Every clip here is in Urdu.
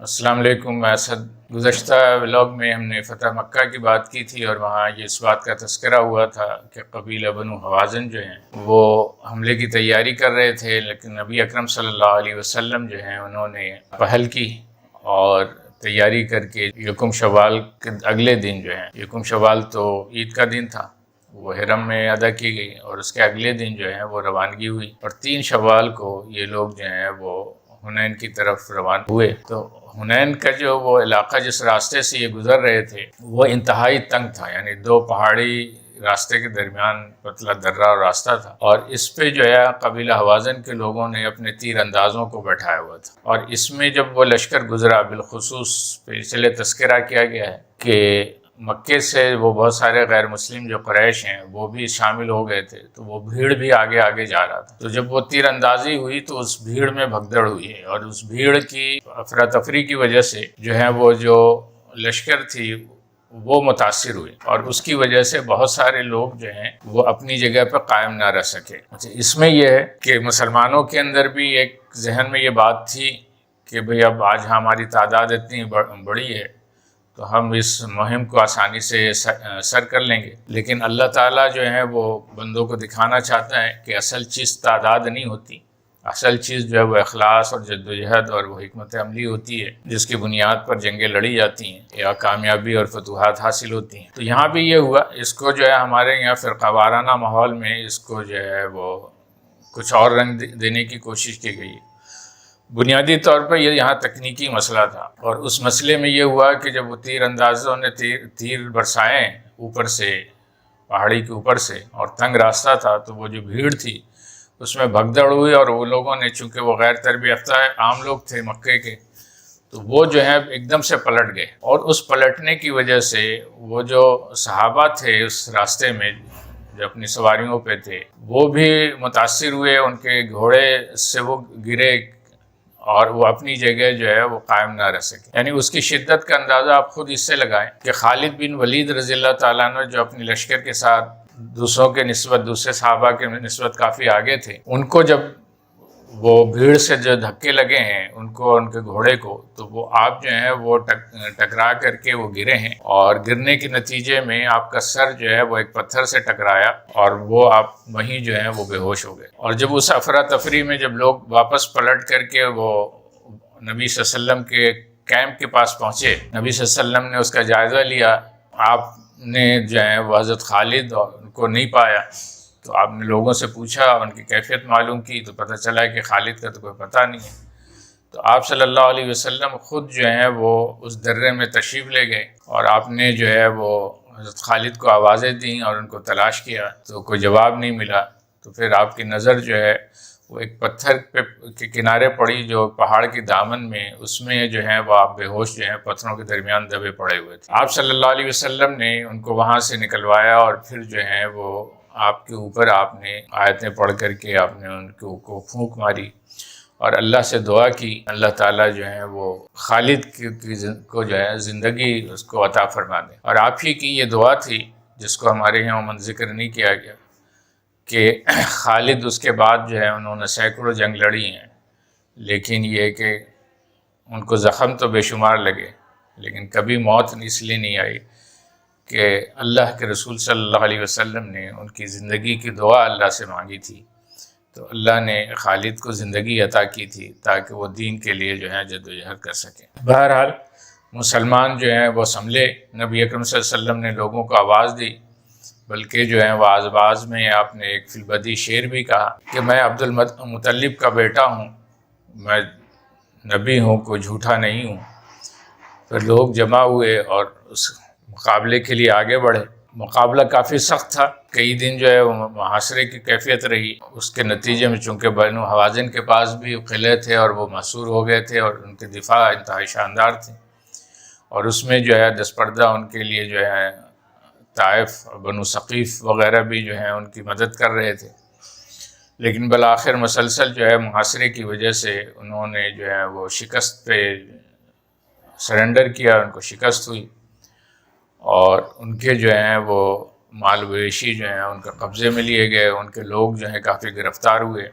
السلام علیکم، میں اسد۔ گزشتہ ولاگ میں ہم نے فتح مکہ کی بات کی تھی اور وہاں یہ اس بات کا تذکرہ ہوا تھا کہ قبیلہ بنو حوازن جو ہیں وہ حملے کی تیاری کر رہے تھے، لیکن نبی اکرم صلی اللہ علیہ وسلم جو ہیں انہوں نے پہل کی اور تیاری کر کے یکم شوال کے اگلے دن جو ہے، یکم شوال تو عید کا دن تھا، وہ حرم میں ادا کی گئی اور اس کے اگلے دن جو ہے وہ روانگی ہوئی اور 3 شوال کو یہ لوگ جو ہیں وہ حنین کی طرف روان ہوئے۔ تو حنین کا جو وہ علاقہ جس راستے سے یہ گزر رہے تھے وہ انتہائی تنگ تھا، یعنی 2 پہاڑی راستے کے درمیان پتلا درہ اور راستہ تھا، اور اس پہ جو ہے قبیلہ حوازن کے لوگوں نے اپنے تیر اندازوں کو بیٹھایا ہوا تھا، اور اس میں جب وہ لشکر گزرا، بالخصوص پچھلے تذکرہ کیا گیا ہے کہ مکے سے وہ بہت سارے غیر مسلم جو قریش ہیں وہ بھی شامل ہو گئے تھے، تو وہ بھیڑ بھی آگے آگے جا رہا تھا۔ تو جب وہ تیر اندازی ہوئی تو اس بھیڑ میں بھگدڑ ہوئی ہے، اور اس بھیڑ کی افراتفری کی وجہ سے جو ہے وہ جو لشکر تھی وہ متاثر ہوئی، اور اس کی وجہ سے بہت سارے لوگ جو ہیں وہ اپنی جگہ پہ قائم نہ رہ سکے۔ اس میں یہ ہے کہ مسلمانوں کے اندر بھی ایک ذہن میں یہ بات تھی کہ بھئی اب آج ہماری تعداد اتنی بڑی ہے تو ہم اس مہم کو آسانی سے سر کر لیں گے، لیکن اللہ تعالیٰ جو ہے وہ بندوں کو دکھانا چاہتا ہے کہ اصل چیز تعداد نہیں ہوتی، اصل چیز جو ہے وہ اخلاص اور جدوجہد اور وہ حکمت عملی ہوتی ہے، جس کی بنیاد پر جنگیں لڑی جاتی ہیں یا کامیابی اور فتوحات حاصل ہوتی ہیں۔ تو یہاں بھی یہ ہوا، اس کو جو ہے ہمارے یہاں فرقہ وارانہ ماحول میں اس کو جو ہے وہ کچھ اور رنگ دینے کی کوشش کی گئی۔ بنیادی طور پر یہ یہاں تکنیکی مسئلہ تھا، اور اس مسئلے میں یہ ہوا کہ جب وہ تیر اندازوں نے تیر برسائے اوپر سے، پہاڑی کے اوپر سے، اور تنگ راستہ تھا، تو وہ جو بھیڑ تھی اس میں بھگدڑ ہوئی، اور وہ لوگوں نے، چونکہ وہ غیر تربیت یافتہ عام لوگ تھے مکے کے، تو وہ جو ہے ایک دم سے پلٹ گئے، اور اس پلٹنے کی وجہ سے وہ جو صحابہ تھے اس راستے میں جو اپنی سواریوں پہ تھے وہ بھی متاثر ہوئے، ان کے گھوڑے سے وہ گرے اور وہ اپنی جگہ جو ہے وہ قائم نہ رہ سکے۔ یعنی اس کی شدت کا اندازہ آپ خود اس سے لگائیں کہ خالد بن ولید رضی اللہ تعالیٰ عنہ جو اپنی لشکر کے ساتھ دوسروں کے نسبت، دوسرے صحابہ کے نسبت کافی آگے تھے، ان کو جب وہ بھیڑ سے جو دھکے لگے ہیں ان کو، ان کے گھوڑے کو، تو وہ آپ جو ہیں وہ ٹکرا کر کے وہ گرے ہیں، اور گرنے کے نتیجے میں آپ کا سر جو ہے وہ ایک پتھر سے ٹکرایا اور وہ آپ وہیں جو ہے وہ بے ہوش ہو گئے۔ اور جب اس افراتفری میں جب لوگ واپس پلٹ کر کے وہ نبی صلی اللہ علیہ وسلم کے کیمپ کے پاس پہنچے، نبی صلی اللہ علیہ وسلم نے اس کا جائزہ لیا، آپ نے جو ہے وہ حضرت خالد کو نہیں پایا، تو آپ نے لوگوں سے پوچھا، ان کی کیفیت معلوم کی، تو پتہ چلا کہ خالد کا تو کوئی پتہ نہیں ہے۔ تو آپ صلی اللہ علیہ وسلم خود جو ہیں وہ اس درے میں تشریف لے گئے، اور آپ نے جو ہے وہ حضرت خالد کو آوازیں دیں اور ان کو تلاش کیا، تو کوئی جواب نہیں ملا۔ تو پھر آپ کی نظر جو ہے وہ ایک پتھر کے کنارے پڑی جو پہاڑ کی دامن میں، اس میں جو ہے وہ آپ بے ہوش جو ہیں پتھروں کے درمیان دبے پڑے ہوئے تھے۔ آپ صلی اللہ علیہ وسلم نے ان کو وہاں سے نکلوایا، اور پھر جو ہے وہ آپ کے اوپر آپ نے آیتیں پڑھ کر کے آپ نے ان کو پھونک ماری اور اللہ سے دعا کی، اللہ تعالیٰ جو ہے وہ خالد کو جو ہے زندگی اس کو عطا فرما دے۔ اور آپ ہی کی یہ دعا تھی جس کو ہمارے یہاں عموماً ذکر نہیں کیا گیا کہ خالد اس کے بعد جو ہے انہوں نے سینکڑوں جنگ لڑی ہیں، لیکن یہ کہ ان کو زخم تو بے شمار لگے، لیکن کبھی موت اس لیے نہیں آئی کہ اللہ کے رسول صلی اللہ علیہ وسلم نے ان کی زندگی کی دعا اللہ سے مانگی تھی، تو اللہ نے خالد کو زندگی عطا کی تھی تاکہ وہ دین کے لیے جو ہے جدوجہد کر سکیں۔ بہرحال مسلمان جو ہیں وہ سنبھلے، نبی اکرم صلی اللہ علیہ وسلم نے لوگوں کو آواز دی، بلکہ جو ہے وہ آزباز میں آپ نے ایک فی البدی شعر بھی کہا کہ میں عبد المطلب کا بیٹا ہوں، میں نبی ہوں، کوئی جھوٹا نہیں ہوں۔ پھر لوگ جمع ہوئے اور اس مقابلے کے لیے آگے بڑھے۔ مقابلہ کافی سخت تھا، کئی دن جو ہے وہ محاصرے کی کیفیت رہی، اس کے نتیجے میں چونکہ بنو حوازن کے پاس بھی قلعے تھے اور وہ محصور ہو گئے تھے، اور ان کے دفاع انتہائی شاندار تھے، اور اس میں جو ہے دستپردہ ان کے لیے جو ہے طائف، بنو ثقیف وغیرہ بھی جو ہیں ان کی مدد کر رہے تھے، لیکن بالآخر مسلسل جو ہے محاصرے کی وجہ سے انہوں نے جو ہے وہ شکست پہ سرنڈر کیا، ان کو شکست ہوئی، اور ان کے جو ہیں وہ مال مویشی جو ہیں ان کے قبضے میں لیے گئے، ان کے لوگ جو ہیں کافی گرفتار ہوئے،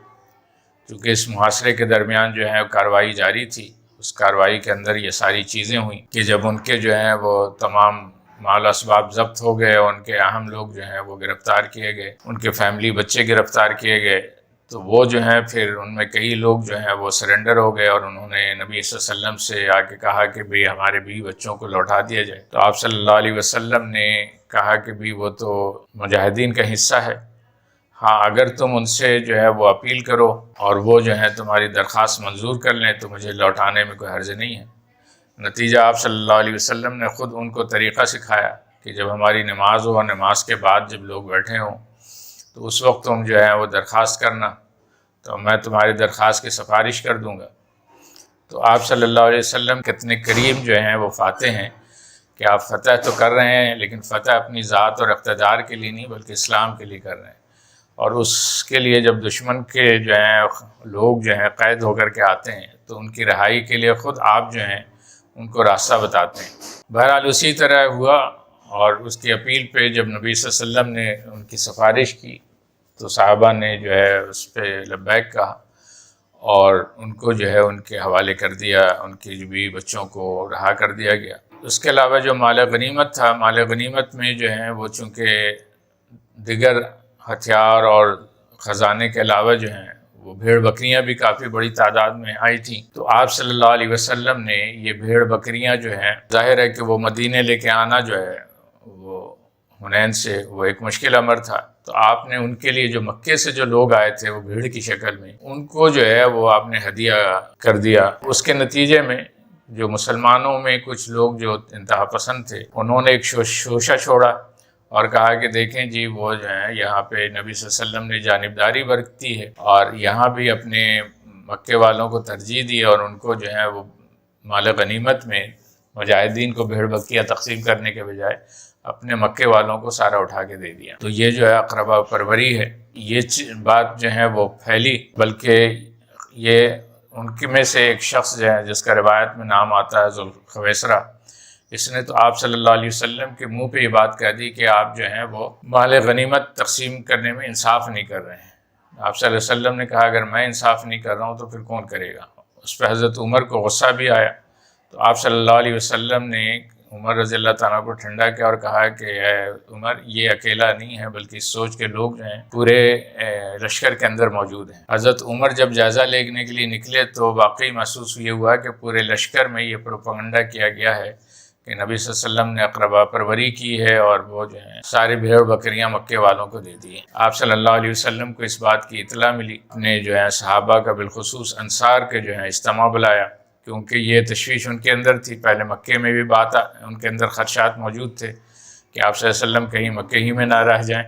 کیونکہ اس محاصرے کے درمیان جو ہے کارروائی جاری تھی، اس اس کارروائی کے اندر یہ ساری چیزیں ہوئیں کہ جب ان کے جو ہیں وہ تمام مال اسباب ضبط ہو گئے اور ان کے اہم لوگ جو ہیں وہ گرفتار کیے گئے، ان کے فیملی بچے گرفتار کیے گئے، تو وہ جو ہیں پھر ان میں کئی لوگ جو ہیں وہ سرنڈر ہو گئے اور انہوں نے نبی صلی اللہ علیہ وسلم سے آ کے کہا کہ بھی ہمارے بیوی بچوں کو لوٹا دیا جائے۔ تو آپ صلی اللہ علیہ وسلم نے کہا کہ بھی وہ تو مجاہدین کا حصہ ہے، ہاں اگر تم ان سے جو ہے وہ اپیل کرو اور وہ جو ہے تمہاری درخواست منظور کر لیں تو مجھے لوٹانے میں کوئی حرج نہیں ہے۔ نتیجہ آپ صلی اللہ علیہ وسلم نے خود ان کو طریقہ سکھایا کہ جب ہماری نماز ہو اور نماز کے بعد جب لوگ بیٹھے ہوں تو اس وقت تم جو ہے وہ درخواست کرنا، تو میں تمہاری درخواست کی سفارش کر دوں گا۔ تو آپ صلی اللہ علیہ وسلم کتنے کریم جو ہیں وہ فاتح ہیں کہ آپ فتح تو کر رہے ہیں لیکن فتح اپنی ذات اور اقتدار کے لیے نہیں بلکہ اسلام کے لیے کر رہے ہیں، اور اس کے لیے جب دشمن کے جو ہیں لوگ جو ہیں قید ہو کر کے آتے ہیں تو ان کی رہائی کے لیے خود آپ جو ہیں ان کو راستہ بتاتے ہیں۔ بہرحال اسی طرح ہوا، اور اس کی اپیل پہ جب نبی صلی اللہ علیہ وسلم نے ان کی سفارش کی تو صحابہ نے جو ہے اس پہ لبیک کہا اور ان کو جو ہے ان کے حوالے کر دیا، ان کی جو بیوی بچوں کو رہا کر دیا گیا۔ اس کے علاوہ جو مال غنیمت تھا، مال غنیمت میں جو ہے وہ چونکہ دیگر ہتھیار اور خزانے کے علاوہ جو ہیں وہ بھیڑ بکریاں بھی کافی بڑی تعداد میں آئی تھیں، تو آپ صلی اللہ علیہ وسلم نے یہ بھیڑ بکریاں جو ہیں، ظاہر ہے کہ وہ مدینے لے کے آنا جو ہے وہ حنین سے وہ ایک مشکل امر تھا، تو آپ نے ان کے لیے جو مکے سے جو لوگ آئے تھے وہ بھیڑ کی شکل میں، ان کو جو ہے وہ آپ نے ہدیہ کر دیا۔ اس کے نتیجے میں جو مسلمانوں میں کچھ لوگ جو انتہا پسند تھے انہوں نے ایک شوشہ چھوڑا اور کہا کہ دیکھیں جی وہ جو ہیں یہاں پہ نبی صلی اللہ علیہ وسلم نے جانبداری برتی ہے اور یہاں بھی اپنے مکے والوں کو ترجیح دی اور ان کو جو ہے وہ مال غنیمت میں مجاہدین کو بھیڑ بکریاں تقسیم کرنے کے بجائے اپنے مکے والوں کو سارا اٹھا کے دے دیا۔ تو یہ جو ہے اقربا پروری ہے، یہ بات جو ہے وہ پھیلی، بلکہ یہ ان کے میں سے ایک شخص جو ہے جس کا روایت میں نام آتا ہے ذوالخویسرہ، اس نے تو آپ صلی اللہ علیہ وسلم کے منہ پہ یہ بات کہہ دی کہ آپ جو ہیں وہ مال غنیمت تقسیم کرنے میں انصاف نہیں کر رہے ہیں۔ آپ صلی اللہ علیہ وسلم نے کہا اگر میں انصاف نہیں کر رہا ہوں تو پھر کون کرے گا؟ اس پہ حضرت عمر کو غصہ بھی آیا، تو آپ صلی اللہ علیہ وسلم نے عمر رضی اللہ تعالیٰ کو ٹھنڈا کیا اور کہا کہ اے عمر یہ اکیلا نہیں ہے بلکہ اس سوچ کے لوگ جو ہیں پورے لشکر کے اندر موجود ہیں۔ حضرت عمر جب جائزہ لینے کے لیے نکلے تو واقعی محسوس یہ ہوا کہ پورے لشکر میں یہ پروپیگنڈا کیا گیا ہے کہ نبی صلی اللہ علیہ وسلم نے اقربا پروری کی ہے اور وہ جو ہیں سارے بھیڑ بکریاں مکے والوں کو دے دی ہیں۔ آپ صلی اللہ علیہ وسلم کو اس بات کی اطلاع ملی، اپنے جو ہے صحابہ کا بالخصوص انصار کے جو ہے اجتماع بلایا، کیونکہ یہ تشویش ان کے اندر تھی۔ پہلے مکے میں بھی ان کے اندر خدشات موجود تھے کہ آپ صلی اللہ علیہ وسلم کہیں مکے ہی میں نہ رہ جائیں،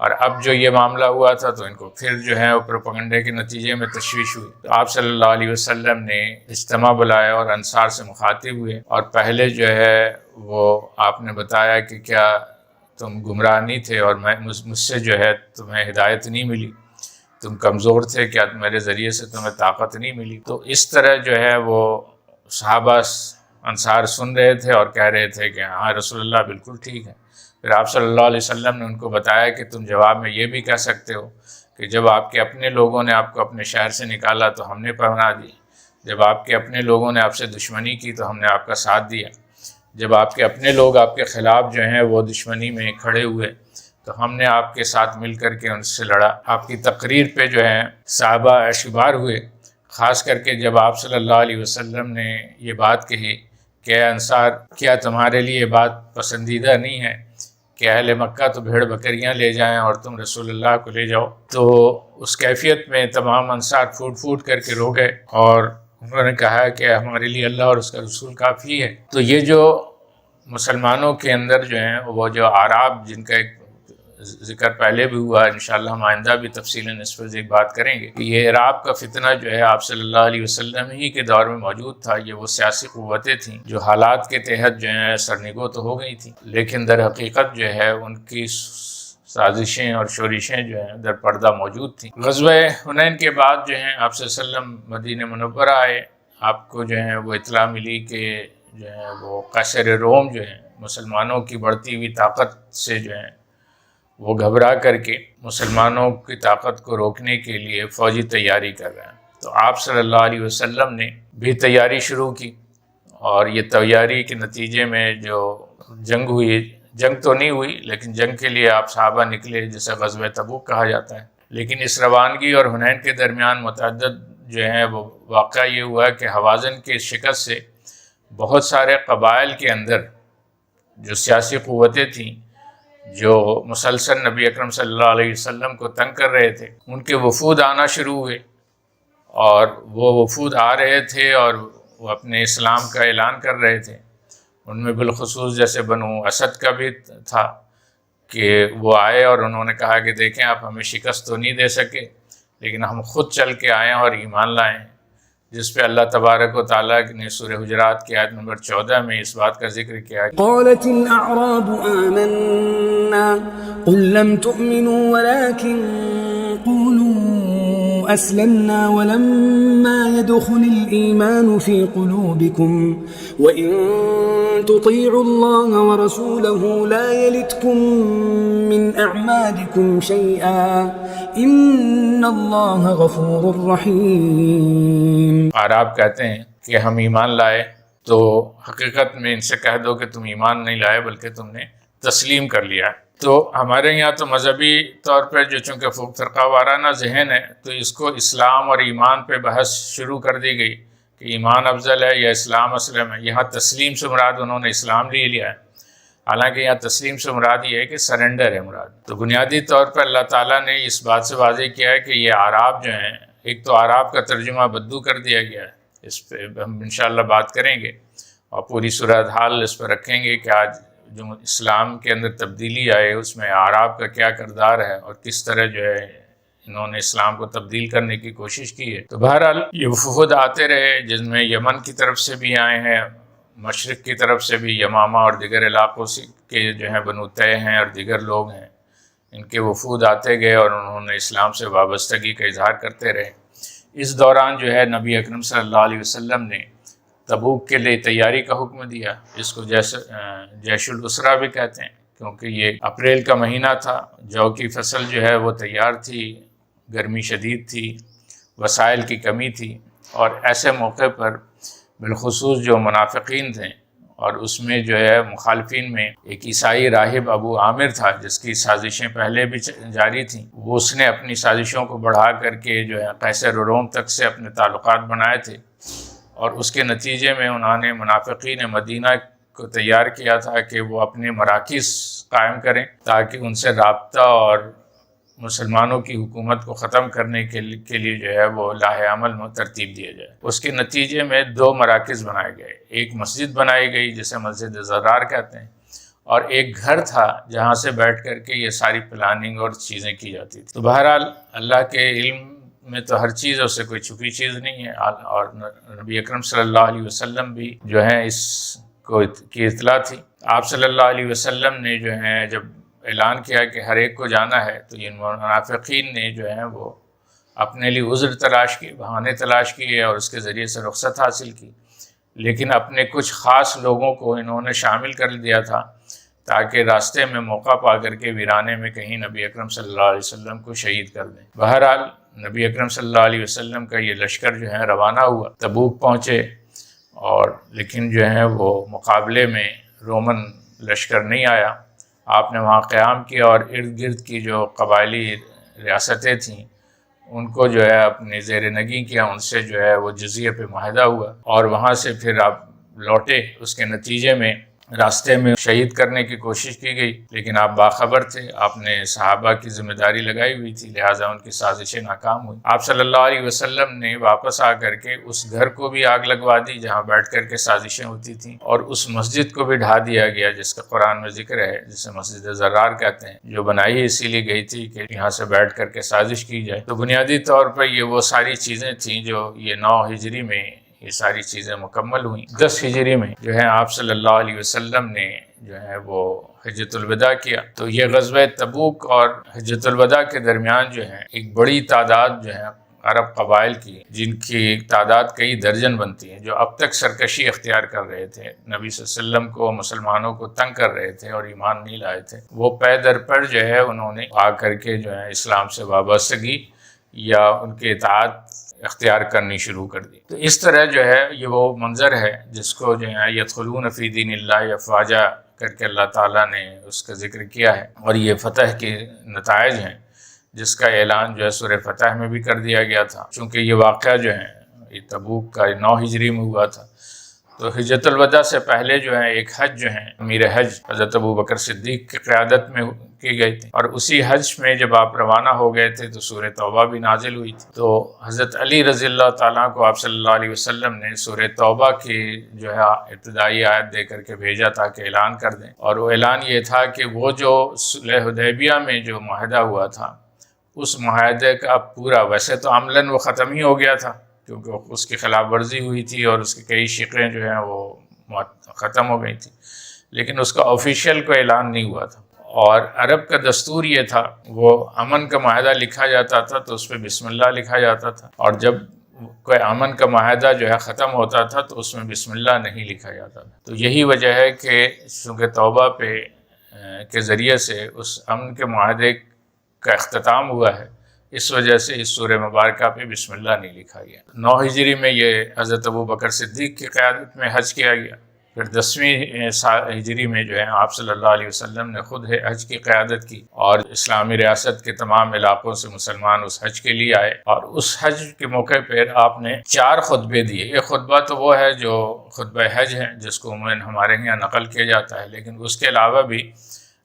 اور اب جو یہ معاملہ ہوا تھا تو ان کو پھر جو ہے وہ پروپیگنڈے کے نتیجے میں تشویش ہوئی۔ تو آپ صلی اللہ علیہ وسلم نے اجتماع بلایا اور انصار سے مخاطب ہوئے، اور پہلے جو ہے وہ آپ نے بتایا کہ کیا تم گمراہ نہیں تھے اور مجھ سے جو ہے تمہیں ہدایت نہیں ملی، تم کمزور تھے، کیا میرے ذریعے سے تمہیں طاقت نہیں ملی؟ تو اس طرح جو ہے وہ صحابہ انصار سن رہے تھے اور کہہ رہے تھے کہ ہاں رسول اللہ بالکل ٹھیک ہے۔ پھر آپ صلی اللہ علیہ وسلم نے ان کو بتایا کہ تم جواب میں یہ بھی کہہ سکتے ہو کہ جب آپ کے اپنے لوگوں نے آپ کو اپنے شہر سے نکالا تو ہم نے پناہ دی، جب آپ کے اپنے لوگوں نے آپ سے دشمنی کی تو ہم نے آپ کا ساتھ دیا، جب آپ کے اپنے لوگ آپ کے خلاف جو ہیں وہ دشمنی میں کھڑے ہوئے تو ہم نے آپ کے ساتھ مل کر کے ان سے لڑا۔ آپ کی تقریر پہ جو ہے صحابہ اشبار ہوئے، خاص کر کے جب آپ صلی اللہ علیہ وسلم نے یہ بات کہی کہ اے انصار کیا تمہارے لیے یہ بات پسندیدہ نہیں ہے کہ اہل مکہ تو بھیڑ بکریاں لے جائیں اور تم رسول اللہ کو لے جاؤ؟ تو اس کیفیت میں تمام انصار پھوٹ پھوٹ کر کے رو گئے اور انہوں نے کہا کہ ہمارے لیے اللہ اور اس کا رسول کافی ہے۔ تو یہ جو مسلمانوں کے اندر جو ہیں وہ جو اعراب، جن کا ایک ذکر پہلے بھی ہوا، انشاءاللہ ہم آئندہ بھی تفصیلاً اس پر ایک بات کریں گے کہ یہ اعراب کا فتنہ جو ہے آپ صلی اللہ علیہ وسلم ہی کے دور میں موجود تھا۔ یہ وہ سیاسی قوتیں تھیں جو حالات کے تحت جو ہیں سرنگو تو ہو گئی تھیں، لیکن در حقیقت جو ہے ان کی سازشیں اور شورشیں جو ہیں در پردہ موجود تھیں۔ غزوہ حنین کے بعد جو ہیں آپ صلی اللہ علیہ وسلم مدینہ منورہ آئے، آپ کو جو ہے وہ اطلاع ملی کہ جو ہے وہ قیصر روم جو ہیں مسلمانوں کی بڑھتی ہوئی طاقت سے جو ہیں وہ گھبرا کر کے مسلمانوں کی طاقت کو روکنے کے لیے فوجی تیاری کر رہے ہیں۔ تو آپ صلی اللہ علیہ وسلم نے بھی تیاری شروع کی، اور یہ تیاری کے نتیجے میں جو جنگ ہوئی، جنگ تو نہیں ہوئی لیکن جنگ کے لیے آپ صحابہ نکلے جسے غزوہ تبوک کہا جاتا ہے، لیکن اس روانگی اور حنین کے درمیان متعدد جو ہیں وہ واقعہ یہ ہوا کہ حوازن کے شکست سے بہت سارے قبائل کے اندر جو سیاسی قوتیں تھیں جو مسلسل نبی اکرم صلی اللہ علیہ وسلم کو تنگ کر رہے تھے، ان کے وفود آنا شروع ہوئے، اور وہ وفود آ رہے تھے اور وہ اپنے اسلام کا اعلان کر رہے تھے۔ ان میں بالخصوص جیسے بنو اسد کا بھی تھا کہ وہ آئے اور انہوں نے کہا کہ دیکھیں آپ ہمیں شکست تو نہیں دے سکے لیکن ہم خود چل کے آئیں اور ایمان لائیں، جس پہ اللہ تبارک و تعالیٰ نے سورہ حجرات کی آیت نمبر 14 میں اس بات کا ذکر کیا کہ قالت الأعراب آمنا قل لم تؤمنوا ولكن قولوا أسلمنا ولما يدخل الإيمان في قلوبكم وإن تطيعوا الله ورسوله لا يلتكم من أعمالكم شيئا إن الله غفور رحيم۔ عرب کہتے ہیں کہ ہم ایمان لائے، تو حقیقت میں ان سے کہہ دو کہ تم ایمان نہیں لائے بلکہ تم نے تسلیم کر لیا۔ تو ہمارے یہاں تو مذہبی طور پر جو چونکہ فرقہ وارانہ ذہن ہے تو اس کو اسلام اور ایمان پہ بحث شروع کر دی گئی کہ ایمان افضل ہے یا اسلام اسلم ہے۔ یہاں تسلیم سے مراد انہوں نے اسلام لے لیا ہے، حالانکہ یہاں تسلیم سے مراد یہ ہے کہ سرنڈر ہے مراد۔ تو بنیادی طور پر اللہ تعالیٰ نے اس بات سے واضح کیا ہے کہ یہ اعراب جو ہیں، ایک تو اعراب کا ترجمہ بدو کر دیا گیا ہے، اس پہ ہم انشاءاللہ بات کریں گے اور پوری صورتحال اس پر رکھیں گے کہ آج جو اسلام کے اندر تبدیلی آئے اس میں اعراب کا کیا کردار ہے اور کس طرح جو ہے انہوں نے اسلام کو تبدیل کرنے کی کوشش کی ہے۔ تو بہرحال یہ وفود آتے رہے، جن میں یمن کی طرف سے بھی آئے ہیں، مشرق کی طرف سے بھی یمامہ اور دیگر علاقوں سے کے جو ہیں بنو طے ہیں اور دیگر لوگ ہیں، ان کے وفود آتے گئے اور انہوں نے اسلام سے وابستگی کا اظہار کرتے رہے۔ اس دوران جو ہے نبی اکرم صلی اللہ علیہ وسلم نے تبوک کے لیے تیاری کا حکم دیا، جس کو جیش الاسرہ بھی کہتے ہیں، کیونکہ یہ اپریل کا مہینہ تھا، جو کی فصل جو ہے وہ تیار تھی، گرمی شدید تھی، وسائل کی کمی تھی، اور ایسے موقع پر بالخصوص جو منافقین تھے اور اس میں جو ہے مخالفین میں ایک عیسائی راہب ابو عامر تھا جس کی سازشیں پہلے بھی جاری تھیں، وہ اس نے اپنی سازشوں کو بڑھا کر کے جو ہے قیصر و روم تک سے اپنے تعلقات بنائے تھے، اور اس کے نتیجے میں انہوں نے منافقین مدینہ کو تیار کیا تھا کہ وہ اپنے مراکز قائم کریں تاکہ ان سے رابطہ اور مسلمانوں کی حکومت کو ختم کرنے کے لیے جو ہے وہ لاہ عمل میں ترتیب دیا جائے۔ اس کے نتیجے میں 2 مراکز بنائے گئے، ایک مسجد بنائی گئی جسے مسجد زرار کہتے ہیں، اور ایک گھر تھا جہاں سے بیٹھ کر کے یہ ساری پلاننگ اور چیزیں کی جاتی تھی۔ تو بہرحال اللہ کے علم میں تو ہر چیز اس سے کوئی چھپی چیز نہیں ہے، اور نبی اکرم صلی اللہ علیہ وسلم بھی جو ہے اس کو کی اطلاع تھی۔ آپ صلی اللہ علیہ وسلم نے جو ہے جب اعلان کیا کہ ہر ایک کو جانا ہے تو یہ منافقین نے جو ہے وہ اپنے لیے عذر تلاش کیے، بہانے تلاش کیے اور اس کے ذریعے سے رخصت حاصل کی، لیکن اپنے کچھ خاص لوگوں کو انہوں نے شامل کر دیا تھا تاکہ راستے میں موقع پا کر کے ویرانے میں کہیں نبی اکرم صلی اللہ علیہ وسلم کو شہید کر دیں۔ بہرحال نبی اکرم صلی اللہ علیہ وسلم کا یہ لشکر جو ہے روانہ ہوا، تبوک پہنچے، اور لیکن جو ہے وہ مقابلے میں رومن لشکر نہیں آیا۔ آپ نے وہاں قیام کیا اور ارد گرد کی جو قبائلی ریاستیں تھیں ان کو جو ہے اپنے زیر نگیں کیا، ان سے جو ہے وہ جزیہ پہ معاہدہ ہوا، اور وہاں سے پھر آپ لوٹے۔ اس کے نتیجے میں راستے میں شہید کرنے کی کوشش کی گئی، لیکن آپ باخبر تھے، آپ نے صحابہ کی ذمہ داری لگائی ہوئی تھی، لہٰذا ان کی سازشیں ناکام ہوئی۔ آپ صلی اللہ علیہ وسلم نے واپس آ کر کے اس گھر کو بھی آگ لگوا دی جہاں بیٹھ کر کے سازشیں ہوتی تھیں، اور اس مسجد کو بھی ڈھا دیا گیا جس کا قرآن میں ذکر ہے، جسے مسجد زرار کہتے ہیں، جو بنائی اسی لیے گئی تھی کہ یہاں سے بیٹھ کر کے سازش کی جائے۔ تو بنیادی طور پر یہ وہ ساری چیزیں تھیں جو یہ 9 ہجری میں یہ ساری چیزیں مکمل ہوئیں۔ 10 ہجری میں جو ہے آپ صلی اللہ علیہ وسلم نے جو ہے وہ حجۃ الوداع کیا۔ تو یہ غزوہ تبوک اور حجۃ الوداع کے درمیان جو ہے ایک بڑی تعداد جو ہے عرب قبائل کی، جن کی تعداد کئی درجن بنتی ہے، جو اب تک سرکشی اختیار کر رہے تھے، نبی صلی اللہ علیہ وسلم کو، مسلمانوں کو تنگ کر رہے تھے اور ایمان نہیں لائے تھے، وہ پے در پر جو ہے انہوں نے آ کر کے جو ہے اسلام سے وابستگی یا ان کے اطاعت اختیار کرنی شروع کر دی۔ تو اس طرح جو ہے یہ وہ منظر ہے جس کو جو ہے یدخلون فی دین اللہ افواجا کر کے اللہ تعالیٰ نے اس کا ذکر کیا ہے، اور یہ فتح کے نتائج ہیں جس کا اعلان جو ہے سورہ فتح میں بھی کر دیا گیا تھا۔ چونکہ یہ واقعہ جو ہے یہ تبوک کا 9 ہجری میں ہوا تھا، تو حجۃ الوداع سے پہلے جو ہے ایک حج جو ہے امیر حج حضرت ابو بکر صدیق کی قیادت میں کی گئی تھی، اور اسی حج میں جب آپ روانہ ہو گئے تھے تو سورہ توبہ بھی نازل ہوئی تھی۔ تو حضرت علی رضی اللہ تعالیٰ کو آپ صلی اللہ علیہ وسلم نے سورہ توبہ کی جو ہے ابتدائی آیت دے کر کے بھیجا تھا کہ اعلان کر دیں، اور وہ اعلان یہ تھا کہ وہ جو صلح حدیبیہ میں جو معاہدہ ہوا تھا اس معاہدے کا پورا، ویسے تو عملاً وہ ختم ہی ہو گیا تھا کیونکہ اس کی خلاف ورزی ہوئی تھی اور اس کی کئی شقیں جو ہیں وہ ختم ہو گئی تھی، لیکن اس کا آفیشیل کوئی اعلان نہیں ہوا تھا۔ اور عرب کا دستور یہ تھا، وہ امن کا معاہدہ لکھا جاتا تھا تو اس پہ بسم اللہ لکھا جاتا تھا، اور جب کوئی امن کا معاہدہ جو ہے ختم ہوتا تھا تو اس میں بسم اللہ نہیں لکھا جاتا تھا۔ تو یہی وجہ ہے کہ چونکہ توبہ پہ کے ذریعے سے اس امن کے معاہدے کا اختتام ہوا ہے، اس وجہ سے اس سورہ مبارکہ پہ بسم اللہ نہیں لکھا گیا۔ 9 ہجری میں یہ حضرت ابو بکر صدیق کی قیادت میں حج کیا گیا، پھر 10ویں ہجری میں جو ہے آپ صلی اللہ علیہ وسلم نے خود حج کی قیادت کی، اور اسلامی ریاست کے تمام علاقوں سے مسلمان اس حج کے لیے آئے، اور اس حج کے موقع پر آپ نے 4 خطبے دیے۔ ایک خطبہ تو وہ ہے جو خطبہ حج ہے جس کو عموماً ہمارے یہاں نقل کیا جاتا ہے، لیکن اس کے علاوہ بھی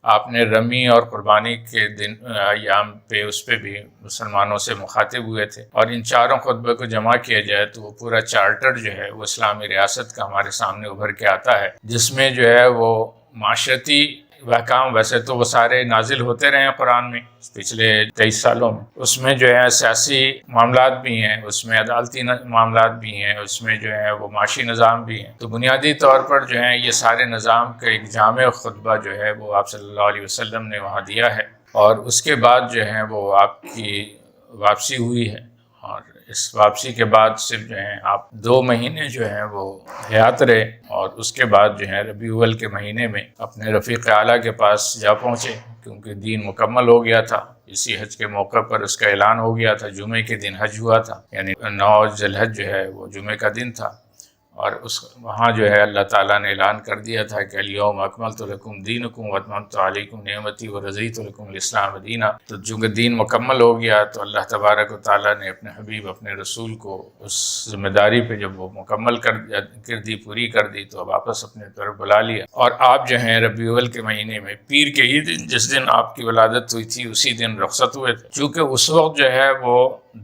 آپ نے رمی اور قربانی کے دن ایام پہ اس پہ بھی مسلمانوں سے مخاطب ہوئے تھے، اور ان 4 خطبے کو جمع کیا جائے تو وہ پورا چارٹر جو ہے وہ اسلامی ریاست کا ہمارے سامنے ابھر کے آتا ہے، جس میں جو ہے وہ معاشرتی احکام، ویسے تو وہ سارے نازل ہوتے رہے ہیں قرآن میں پچھلے 23 سالوں میں، اس میں جو ہے سیاسی معاملات بھی ہیں، اس میں عدالتی معاملات بھی ہیں، اس میں جو ہے وہ معاشی نظام بھی ہیں۔ تو بنیادی طور پر جو ہے یہ سارے نظام کا ایک جامع خطبہ جو ہے وہ آپ صلی اللہ علیہ وسلم نے وہاں دیا ہے، اور اس کے بعد جو ہے وہ آپ کی واپسی ہوئی ہے، اور اس واپسی کے بعد صرف جو ہے آپ 2 مہینے جو ہیں وہ حیات رہے، اور اس کے بعد جو ہے ربیع الاول کے مہینے میں اپنے رفیق اعلیٰ کے پاس جا پہنچے، کیونکہ دین مکمل ہو گیا تھا۔ اسی حج کے موقع پر اس کا اعلان ہو گیا تھا، جمعے کے دن حج ہوا تھا، یعنی 9 ذی الحج جو ہے وہ جمعے کا دن تھا، اور وہاں جو ہے اللہ تعالیٰ نے اعلان کر دیا تھا کہ الیوم اکملت لکم دینکم واتممت علیکم نعمتی ورضیت لکم الاسلام دینا۔ تو چونکہ دین مکمل ہو گیا تو اللہ تبارک و تعالیٰ نے اپنے حبیب اپنے رسول کو اس ذمہ داری پہ جب وہ مکمل کر دی، پوری کر دی، تو واپس اپنے طرف بلا لیا، اور آپ جو ہیں ربیع الاول کے مہینے میں پیر کے ہی دن، جس دن آپ کی ولادت ہوئی تھی، اسی دن رخصت ہوئے تھے۔ چونکہ اس وقت جو ہے وہ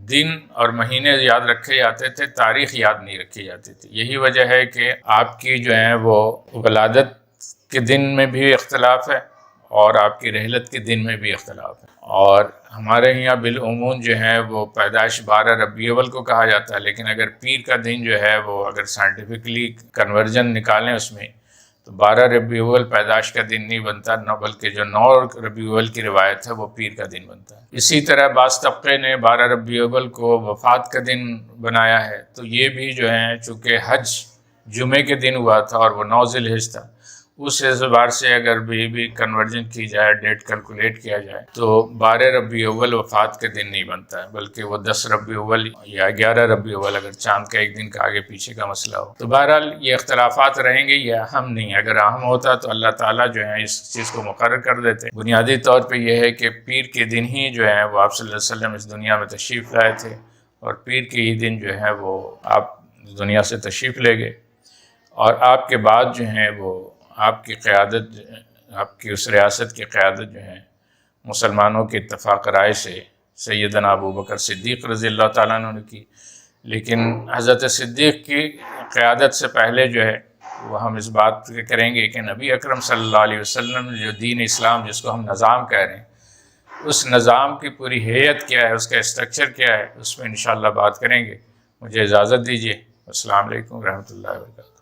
دن اور مہینے یاد رکھے جاتے تھے، تاریخ یاد نہیں رکھی جاتی تھی۔ یہی وجہ ہے کہ آپ کی جو ہے وہ ولادت کے دن میں بھی اختلاف ہے اور آپ کی رحلت کے دن میں بھی اختلاف ہے، اور ہمارے یہاں بالعموم جو ہے وہ پیدائش 12 ربیع الاول کو کہا جاتا ہے، لیکن اگر پیر کا دن جو ہے وہ اگر سائنٹیفکلی کنورژن نکالیں اس میں تو 12 ربیع الاول پیدائش کا دن نہیں بنتا، نہ بلکہ جو 9 ربیع الاول کی روایت ہے وہ پیر کا دن بنتا ہے۔ اسی طرح بعض طبقے نے 12 ربیع الاول کو وفات کا دن بنایا ہے، تو یہ بھی جو ہے چونکہ حج جمعے کے دن ہوا تھا اور وہ 9 ذی الحج تھا، اس اعتبار سے اگر بھی کنورژن کی جائے، ڈیٹ کیلکولیٹ کیا جائے تو 12 ربیع الاول وفات کے دن نہیں بنتا ہے، بلکہ وہ 10 ربیع الاول یا 11 ربیع الاول، اگر چاند کا ایک دن کا آگے پیچھے کا مسئلہ ہو۔ تو بہرحال یہ اختلافات رہیں گے، یہ اہم نہیں، اگر اہم ہوتا تو اللہ تعالیٰ جو ہے اس چیز کو مقرر کر دیتے۔ بنیادی طور پہ یہ ہے کہ پیر کے دن ہی جو ہے وہ آپ صلی اللہ علیہ وسلم اس دنیا میں تشریف لائے تھے، اور پیر کے ہی دن جو ہے وہ آپ دنیا سے تشریف لے گئے، اور آپ کے بعد جو ہیں وہ آپ کی قیادت، آپ کی اس ریاست کی قیادت جو ہے مسلمانوں کے اتفاق رائے سے سیدنا ابو بکر صدیق رضی اللہ تعالیٰ عنہ نے کی، لیکن حضرت صدیق کی قیادت سے پہلے جو ہے وہ ہم اس بات کریں گے کہ نبی اکرم صلی اللہ علیہ وسلم جو دین اسلام جس کو ہم نظام کہہ رہے ہیں، اس نظام کی پوری ہیئت کیا ہے، اس کا اسٹرکچر کیا ہے، اس میں انشاءاللہ بات کریں گے۔ مجھے اجازت دیجیے، السلام علیکم ورحمۃ اللہ وبرکاتہ۔